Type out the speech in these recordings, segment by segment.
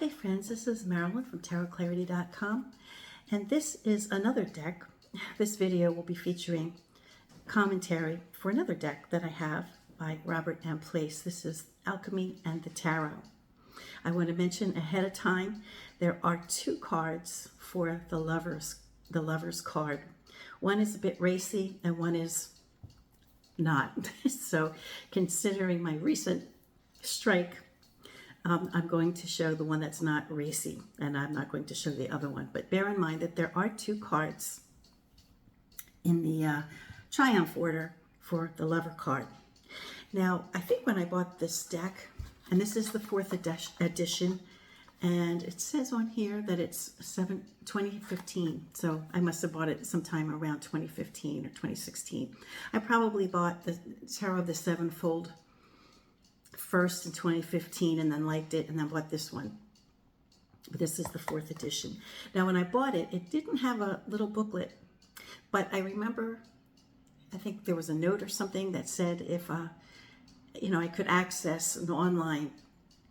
Hey friends, this is Marilyn from tarotclarity.com, and this is another deck. This video will be featuring commentary for another deck that I have by Robert M. Place. This is Alchemy and the Tarot. I want to mention ahead of time, there are two cards for the lovers card. One is a bit racy and one is not. So considering my recent strike, I'm going to show the one that's not racy, and I'm not going to show the other one. But bear in mind that there are two cards in the Triumph order for the lover card. Now, I think when I bought this deck, and this is the 4th edition, and it says on here that it's 2015. So I must have bought it sometime around 2015 or 2016. I probably bought the Tarot of the Sevenfold first in 2015 and then liked it and then bought this one. This is the 4th edition. Now when I bought it, it didn't have a little booklet, but I remember, I think there was a note or something that said if I could access an online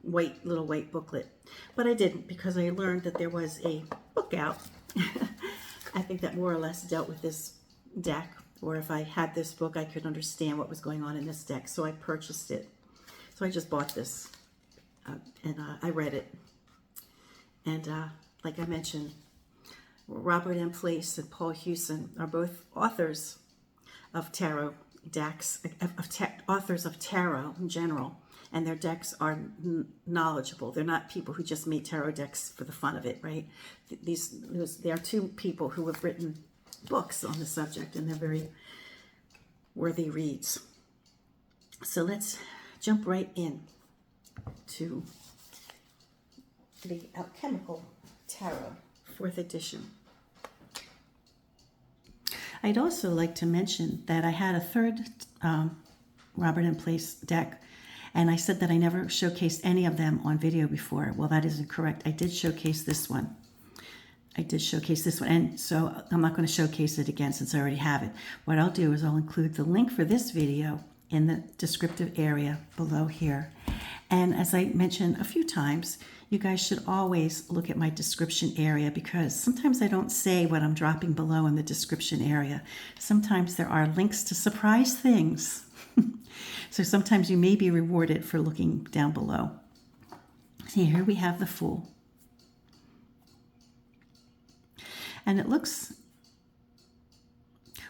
little white booklet, but I didn't, because I learned that there was a book out I think that more or less dealt with this deck, or if I had this book I could understand what was going on in this deck, so I purchased it. So I just bought this, and I read it. And like I mentioned, Robert M. Place and Paul Hewson are both authors of tarot decks, authors of tarot in general, and their decks are knowledgeable. They're not people who just made tarot decks for the fun of it, right? They are two people who have written books on the subject, and they're very worthy reads. So let's jump right in to the Alchemical Tarot, 4th edition. I'd also like to mention that I had a third Robert M. Place deck, and I said that I never showcased any of them on video before. Well, that isn't correct. I did showcase this one. And so I'm not going to showcase it again since I already have it. What I'll do is I'll include the link for this video in the descriptive area below here. And as I mentioned a few times, you guys should always look at my description area, because sometimes I don't say what I'm dropping below in the description area. Sometimes there are links to surprise things. So sometimes you may be rewarded for looking down below. See, here we have the Fool. And it looks,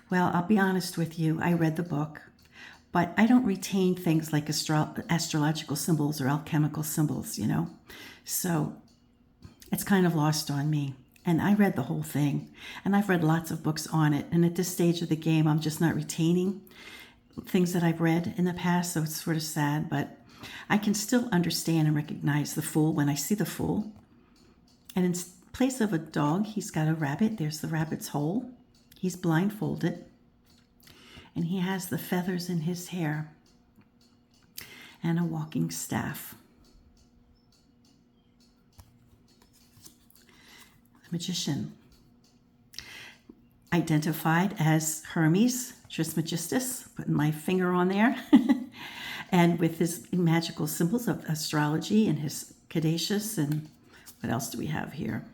well, I'll be honest with you, I read the book, but I don't retain things like astrological symbols or alchemical symbols, So it's kind of lost on me. And I read the whole thing, and I've read lots of books on it. And at this stage of the game, I'm just not retaining things that I've read in the past, so it's sort of sad, but I can still understand and recognize the Fool when I see the Fool. And in place of a dog, he's got a rabbit. There's the rabbit's hole. He's blindfolded. And he has the feathers in his hair and a walking staff. The Magician, identified as Hermes Trismegistus, putting my finger on there, and with his magical symbols of astrology and his caduceus. And what else do we have here?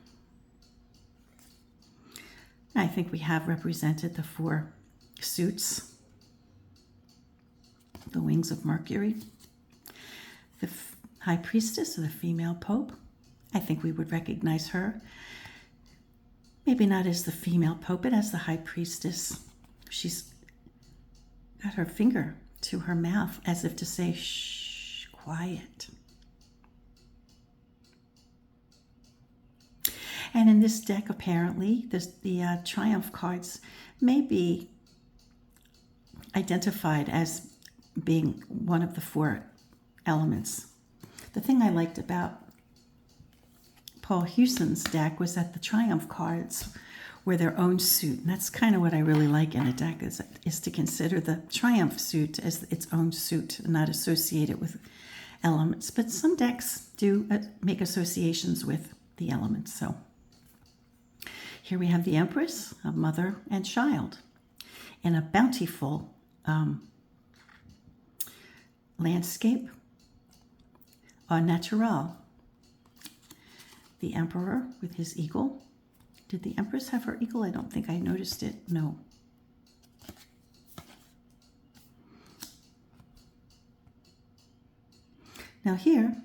I think we have represented the 4 suits, the wings of Mercury, the High Priestess, or the female Pope. I think we would recognize her, maybe not as the female Pope, but as the High Priestess. She's got her finger to her mouth as if to say, shh, quiet. And in this deck, apparently, the Triumph cards may be identified as being one of the 4 elements. The thing I liked about Paul Hewson's deck was that the Triumph cards were their own suit. And that's kind of what I really like in a deck, is to consider the Triumph suit as its own suit and not associate it with elements. But some decks do make associations with the elements. So here we have the Empress, a mother and child, in a bountiful landscape, au naturel. the Emperor with his eagle. Did the Empress have her eagle? I don't think I noticed it. No. Now here,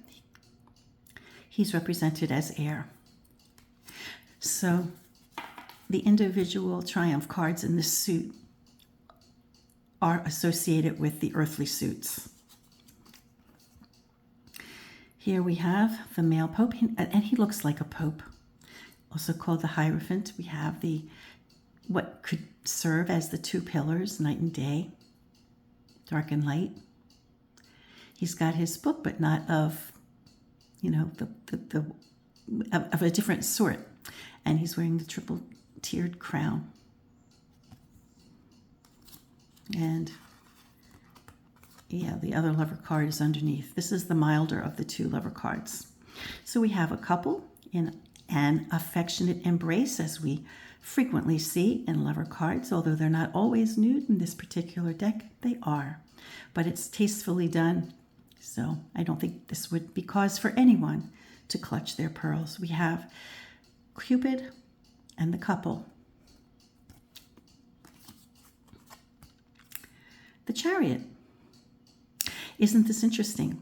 he's represented as air. So the individual triumph cards in this suit are associated with the earthly suits. Here we have the male pope, and he looks like a pope, also called the Hierophant. We have what could serve as the two pillars, night and day, dark and light. He's got his book, but not of, of a different sort. And he's wearing the triple-tiered crown. And yeah, the other lover card is underneath. This is the milder of the two lover cards. So we have a couple in an affectionate embrace, as we frequently see in lover cards. Although they're not always nude in this particular deck, they are. But it's tastefully done. So I don't think this would be cause for anyone to clutch their pearls. We have Cupid and the couple. The Chariot. Isn't this interesting?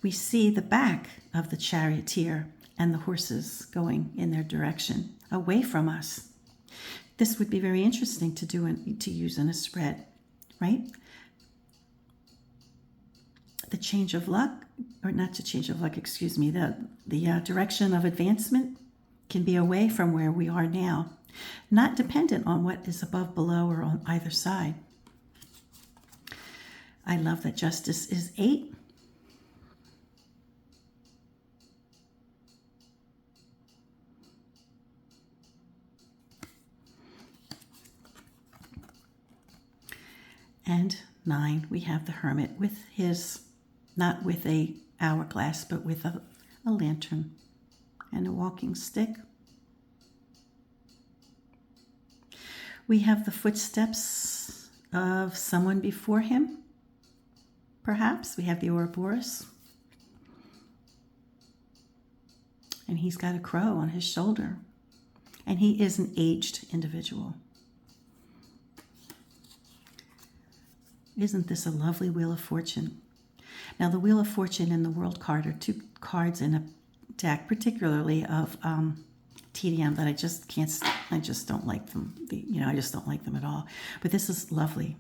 We see the back of the charioteer and the horses going in their direction, away from us. This would be very interesting to use in a spread, right? The change of luck, or not the change of luck, excuse me, the direction of advancement can be away from where we are now, not dependent on what is above, below, or on either side. I love that justice is 8. And 9, we have the Hermit with his, not with a hourglass, but with a lantern and a walking stick. We have the footsteps of someone before him. Perhaps we have the Ouroboros. And he's got a crow on his shoulder. And he is an aged individual. Isn't this a lovely Wheel of Fortune? Now, the Wheel of Fortune and the World card are two cards in a deck, particularly of TDM, that I just don't like them. I just don't like them at all. But this is lovely.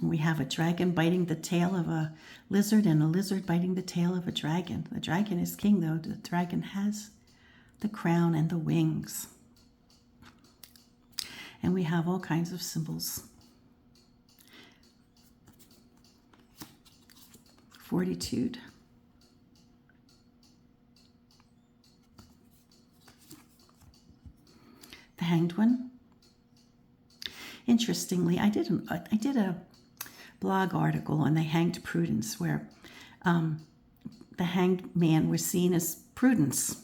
We have a dragon biting the tail of a lizard and a lizard biting the tail of a dragon. The dragon is king, though. The dragon has the crown and the wings. And we have all kinds of symbols. Fortitude. The Hanged One. Interestingly, I did a blog article on the Hanged Prudence, where the hanged man was seen as Prudence,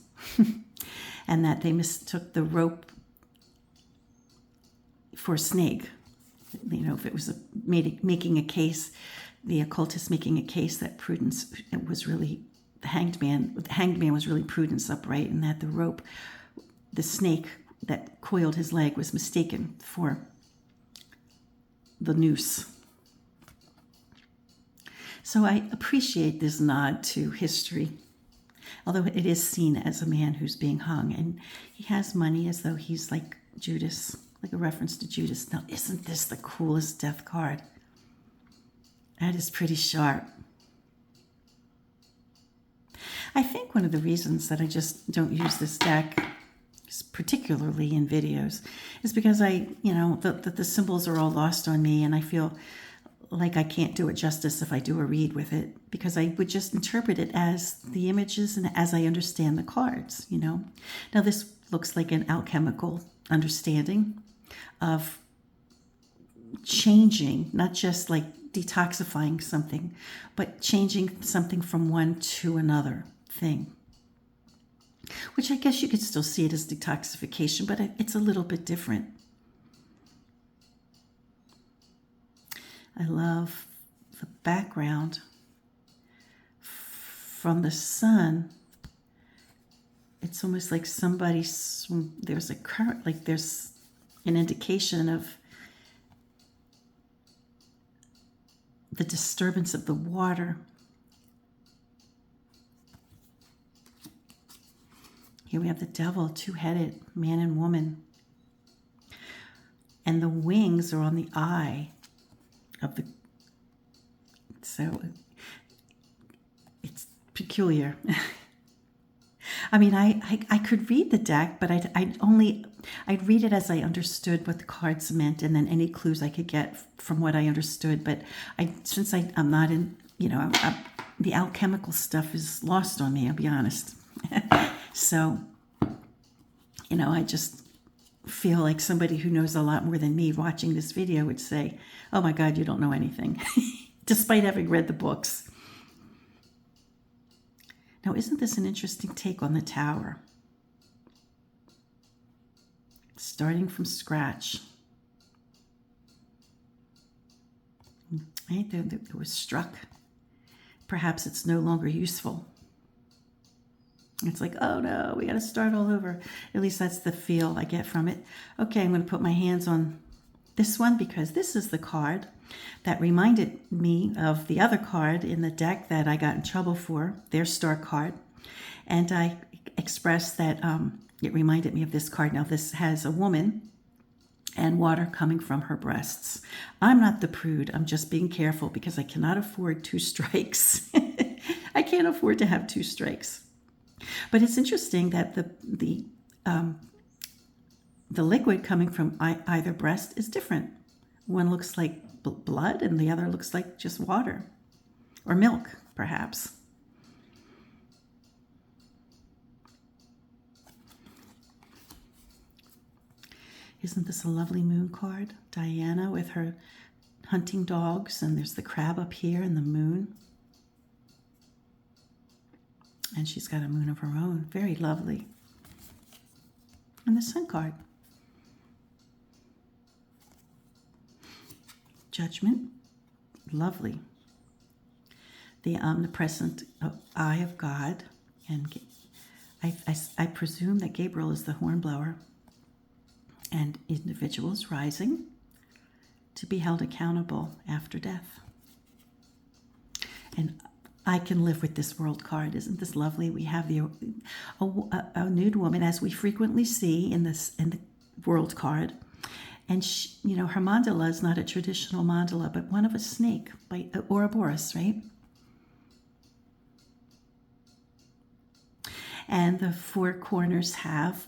and that they mistook the rope for a snake. If it was making a case, the occultist making a case that Prudence was really the hanged man was really Prudence upright, and that the rope, the snake that coiled his leg, was mistaken for the noose. So I appreciate this nod to history, although it is seen as a man who's being hung, and he has money as though he's like Judas, like a reference to Judas. Now, isn't this the coolest death card? That is pretty sharp. I think one of the reasons that I just don't use this deck, particularly in videos, is because the symbols are all lost on me, and I feel like I can't do it justice if I do a read with it, because I would just interpret it as the images and as I understand the cards, Now, this looks like an alchemical understanding of changing, not just like detoxifying something, but changing something from one to another thing, which I guess you could still see it as detoxification, but it's a little bit different. I love the background from the sun it's almost like there's a current, like there's an indication of the disturbance of the water. Here we have the devil, two-headed, man and woman. And the wings are on the eye of the, so it's peculiar. I mean, I could read the deck, but I'd read it as I understood what the cards meant, and then any clues I could get from what I understood. But since I'm not in, the alchemical stuff is lost on me, I'll be honest. So, I just feel like somebody who knows a lot more than me watching this video would say, oh my God, you don't know anything, despite having read the books. Now, isn't this an interesting take on the Tower? Starting from scratch. Right? It was struck. Perhaps it's no longer useful. It's like, oh no, we got to start all over. At least that's the feel I get from it. Okay, I'm going to put my hands on this one because this is the card that reminded me of the other card in the deck that I got in trouble for, their star card. And I expressed that it reminded me of this card. Now, this has a woman and water coming from her breasts. I'm not the prude. I'm just being careful because I cannot afford 2 strikes. I can't afford to have 2 strikes. But it's interesting that the liquid coming from either breast is different. One looks like blood and the other looks like just water or milk, perhaps. Isn't this a lovely moon card? Diana with her hunting dogs, and there's the crab up here and the moon. And she's got a moon of her own. Very lovely. And the sun card. Judgment. Lovely. The omnipresent eye of God. And I presume that Gabriel is the hornblower. And individuals rising to be held accountable after death. And I can live with this world card. Isn't this lovely? We have a nude woman, as we frequently see in the world card. And she, her mandala is not a traditional mandala, but one of a snake, by Ouroboros, right? And the 4 corners have,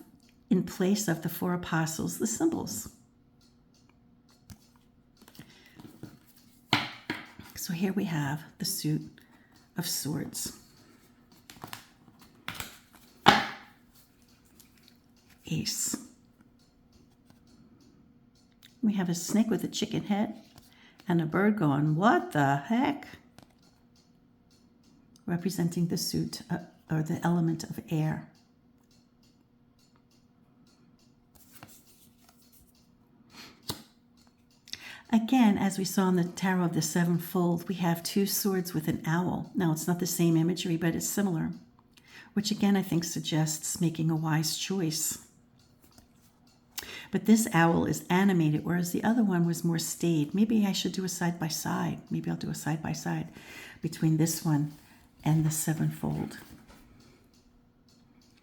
in place of the 4 apostles, the symbols. So here we have the suit of swords. Ace. We have a snake with a chicken head and a bird going, what the heck? Representing the suit or the element of air. Again, as we saw in the Tarot of the Sevenfold, we have 2 swords with an owl. Now, it's not the same imagery, but it's similar, which again, I think suggests making a wise choice. But this owl is animated, whereas the other one was more staid. Maybe I should do a side-by-side. Maybe I'll do a side-by-side between this one and the Sevenfold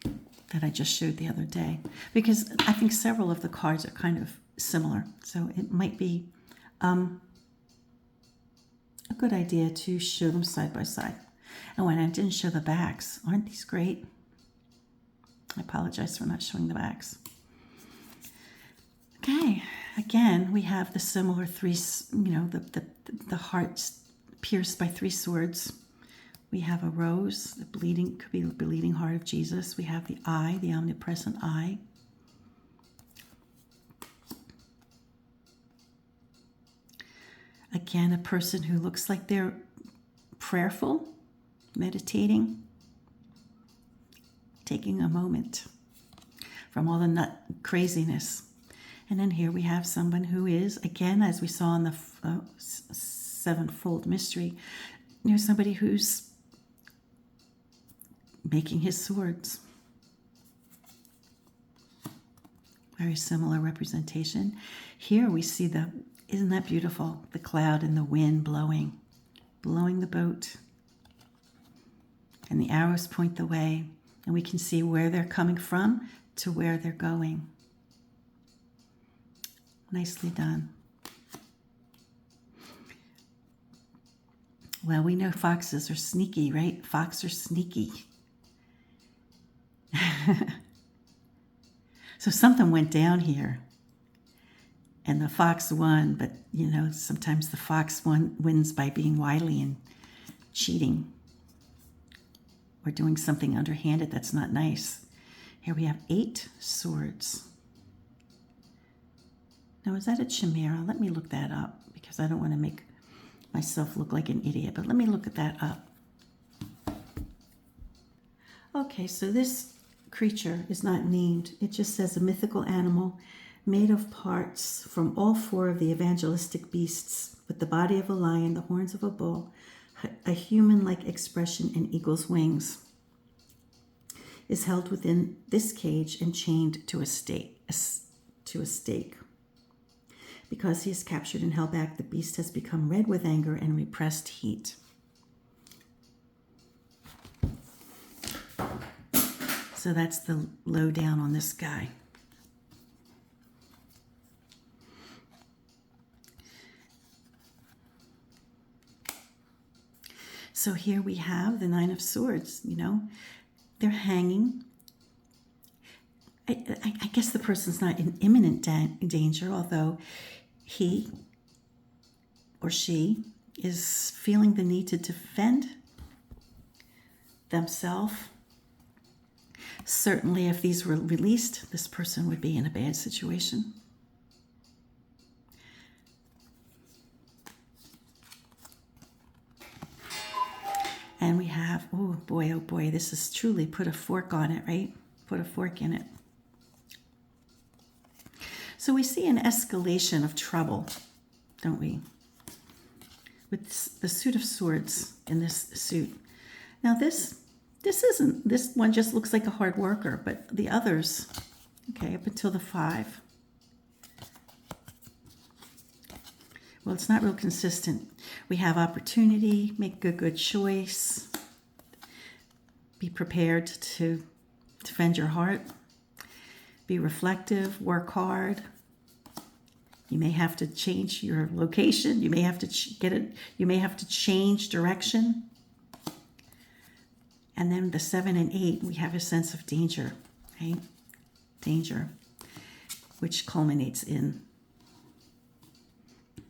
that I just showed the other day, because I think several of the cards are kind of similar. So it might be a good idea to show them side by side. And when I didn't show the backs, aren't these great? I apologize for not showing the backs. Okay, again, we have the similar 3, the hearts pierced by 3 swords. We have a rose, the bleeding, could be the bleeding heart of Jesus. We have the eye, the omnipresent eye. Again, a person who looks like they're prayerful, meditating, taking a moment from all the craziness. And then here we have someone who is, again, as we saw in the Sevenfold mystery, somebody who's making his swords. Very similar representation. Here we see isn't that beautiful? The cloud and the wind blowing the boat. And the arrows point the way, and we can see where they're coming from to where they're going. Nicely done. Well, we know foxes are sneaky, right? Fox are sneaky. So something went down here, and the fox won, but you know, sometimes the fox wins by being wily and cheating or doing something underhanded that's not nice. Here we have 8 swords. Now, is that a chimera? Let me look that up because I don't want to make myself look like an idiot, but let me look at that up. Okay, so this creature is not named. It just says a mythical animal made of parts from all 4 of the evangelistic beasts, with the body of a lion, the horns of a bull, a human-like expression, and eagle's wings, is held within this cage and chained to a stake. Because he is captured and held back, the beast has become red with anger and repressed heat. So that's the lowdown on this guy. So here we have the 9 of Swords, you know. They're hanging. I guess the person's not in imminent danger, although he or she is feeling the need to defend themselves. Certainly, if these were released, this person would be in a bad situation. And we have, oh boy, this is truly put a fork on it, right? Put a fork in it. So we see an escalation of trouble, don't we? With the Suit of Swords in this suit. Now this one just looks like a hard worker, but the others, okay, up until the 5. Well, it's not real consistent. We have opportunity, make a good choice, be prepared to defend your heart, be reflective, work hard. You may have to change your location. You may have to you may have to change direction. And then the 7 and 8, we have a sense of danger, right? Danger, which culminates in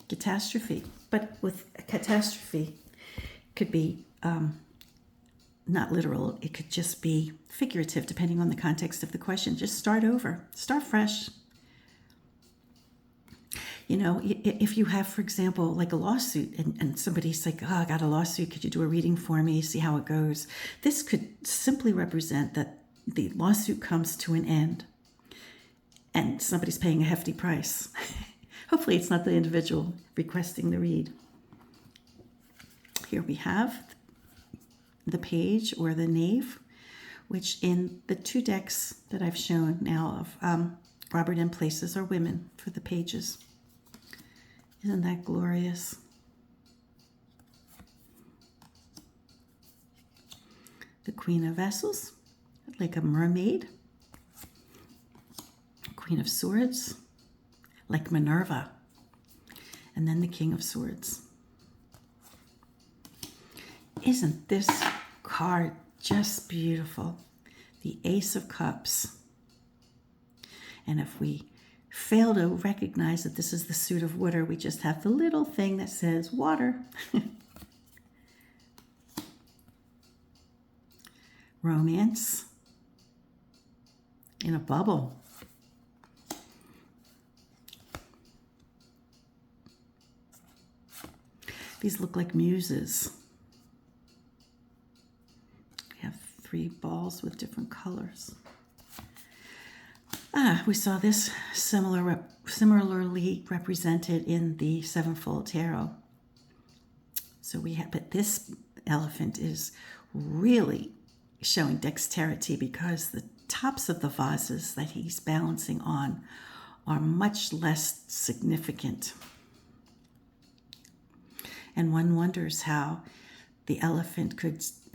catastrophe. But with a catastrophe, it could be not literal. It could just be figurative, depending on the context of the question. Just start over. Start fresh. You know, if you have, for example, like a lawsuit and somebody's like, oh, I got a lawsuit. Could you do a reading for me? See how it goes. This could simply represent that the lawsuit comes to an end and somebody's paying a hefty price. Hopefully it's not the individual requesting the read. Here we have the Page or the Knave, which in the 2 decks that I've shown now of Robert M. Places are women for the pages. Isn't that glorious? The Queen of Vessels, like a mermaid. Queen of Swords, like Minerva. And then the King of Swords. Isn't this card just beautiful? The Ace of Cups. And if we fail to recognize that this is the suit of water, we just have the little thing that says water. Romance in a bubble. These look like muses. We have 3 balls with different colors. We saw this similarly represented in the Sevenfold Tarot. So but this elephant is really showing dexterity because the tops of the vases that he's balancing on are much less significant. And one wonders how the elephant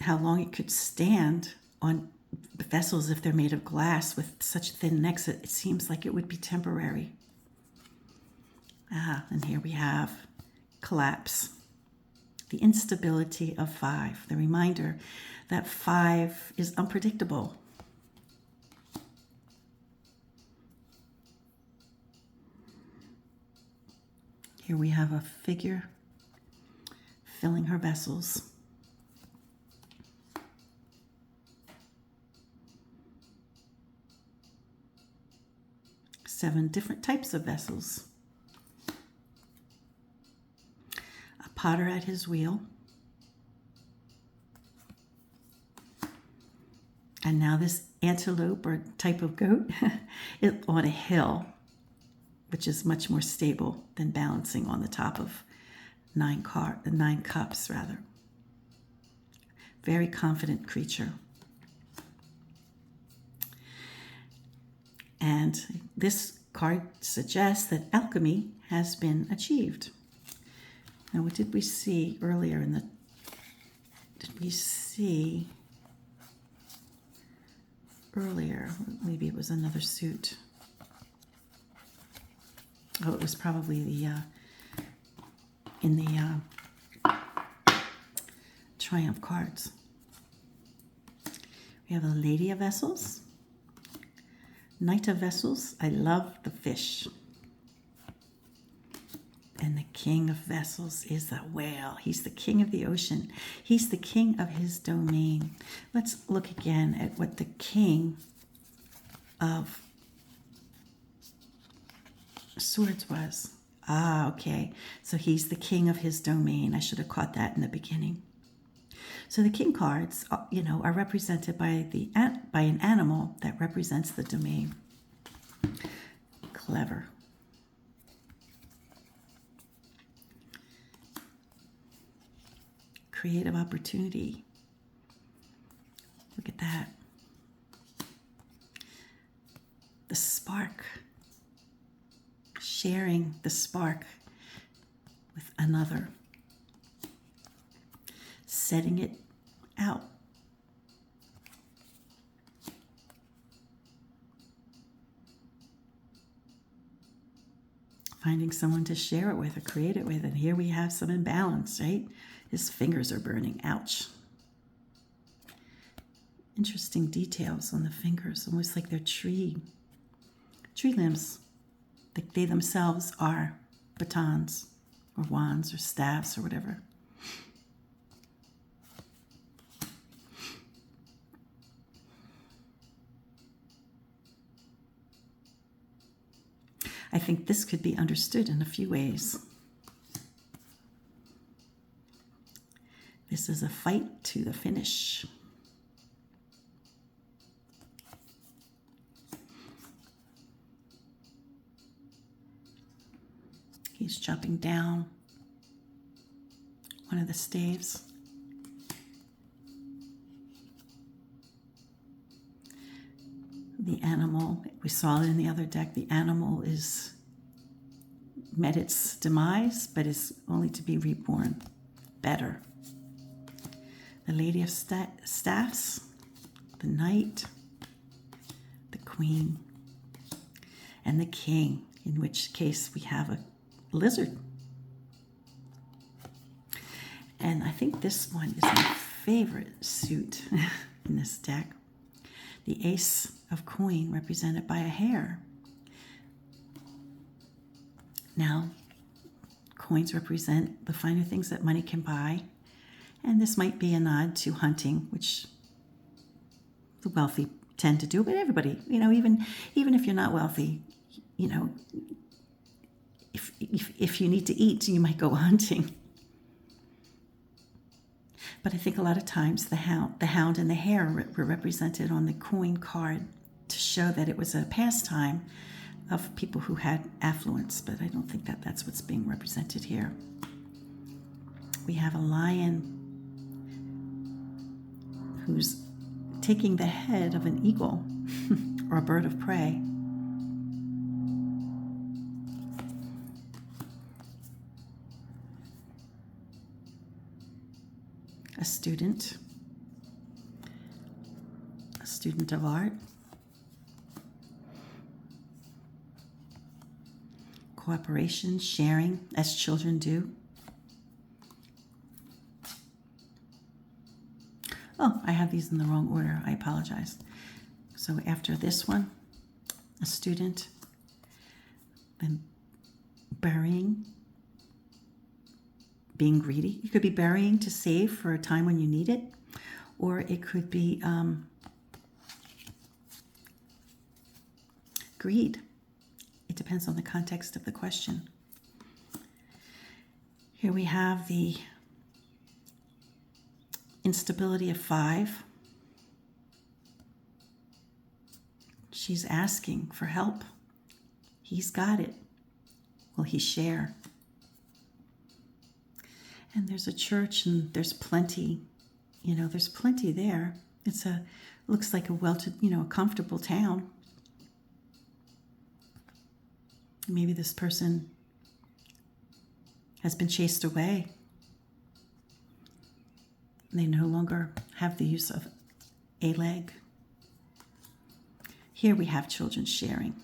how long it could stand on the vessels if they're made of glass with such thin necks. It seems like it would be temporary. And here we have collapse. The instability of 5, the reminder that 5 is unpredictable. Here we have a figure filling her vessels. Seven different types of vessels. A potter at his wheel. And now this antelope or type of goat is on a hill, which is much more stable than balancing on the top of 9 cups rather. Very confident creature. And this card suggests that alchemy has been achieved. Now, what did we see earlier maybe it was another suit. Oh, it was probably in the Triumph cards. We have a Lady of Vessels, Knight of Vessels. I love the fish. And the King of Vessels is the whale. He's the king of the ocean. He's the king of his domain. Let's look again at what the King of Swords was. Okay. So he's the king of his domain. I should have caught that in the beginning. So the king cards, are represented by an animal that represents the domain. Clever. Creative opportunity. Look at that. The spark. Sharing the spark with another. Setting it out. Finding someone to share it with or create it with. And here we have some imbalance, right? His fingers are burning. Ouch. Interesting details on the fingers, almost like they're tree limbs. They themselves are batons or wands or staffs or whatever. I think this could be understood in a few ways. This is a fight to the finish. He's chopping down one of the staves. The animal, we saw it in the other deck, the animal met its demise, but is only to be reborn better. The Lady of Staffs, the Knight, the Queen, and the King, in which case we have a lizard. And I think this one is my favorite suit in this deck. The Ace of Coin, represented by a hare. Now, coins represent the finer things that money can buy. And this might be a nod to hunting, which the wealthy tend to do, but everybody, even if you're not wealthy, if you need to eat, you might go hunting. But I think a lot of times the hound and the hare were represented on the coin card to show that it was a pastime of people who had affluence, but I don't think that that's what's being represented here. We have a lion who's taking the head of an eagle or a bird of prey. A student of art, cooperation, sharing, as children do. Oh, I have these in the wrong order. I apologize. So after this one, a student, then burying, being greedy. You could be burying to save for a time when you need it, or it could be greed. It depends on the context of the question. Here we have the instability of 5. She's asking for help. He's got it. Will he share? And there's a church, and there's plenty, there's plenty there. Looks like a comfortable town. Maybe this person has been chased away. They no longer have the use of a leg. Here we have children sharing.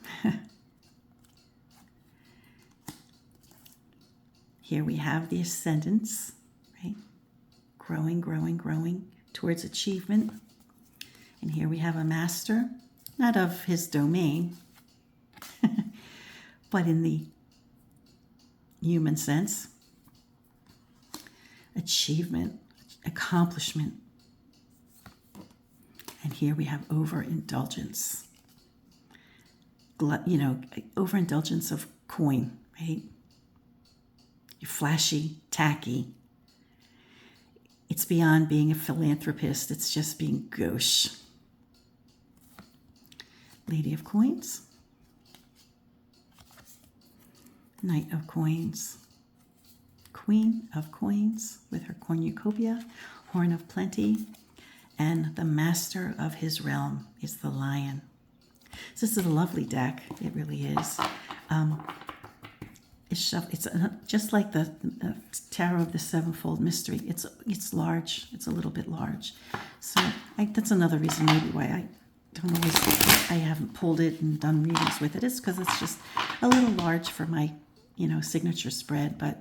Here we have the ascendants, right? Growing towards achievement. And here we have a master, not of his domain, but in the human sense. Achievement, accomplishment. And here we have overindulgence. Overindulgence of coin, right? You're flashy, tacky. It's beyond being a philanthropist. It's just being gauche. Lady of Coins. Knight of Coins. Queen of Coins with her cornucopia. Horn of Plenty. And the master of his realm is the Lion. So this is a lovely deck. It really is. It's just like the Tarot of the Sevenfold Mystery. It's large. It's a little bit large. So that's another reason maybe why I haven't pulled it and done readings with it. It's because it's just a little large for my signature spread. But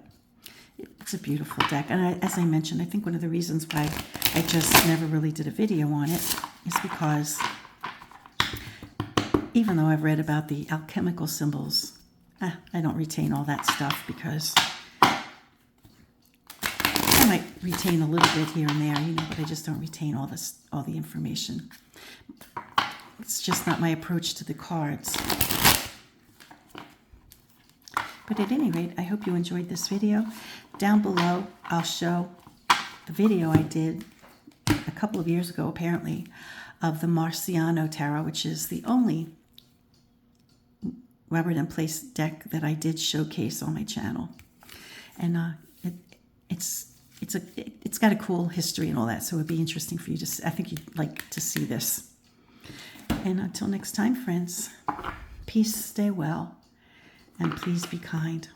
it's a beautiful deck. And as I mentioned, I think one of the reasons why I just never really did a video on it is because even though I've read about the alchemical symbols, I don't retain all that stuff because I might retain a little bit here and there, but I just don't retain all the information. It's just not my approach to the cards. But at any rate, I hope you enjoyed this video. Down below, I'll show the video I did a couple of years ago, apparently, of the Marciano Tarot, which is the only Robert M. Place deck that I did showcase on my channel. And it's got a cool history and all that, so it'd be interesting for you to see. I think you'd like to see this. And until next time, friends, peace, stay well, and please be kind.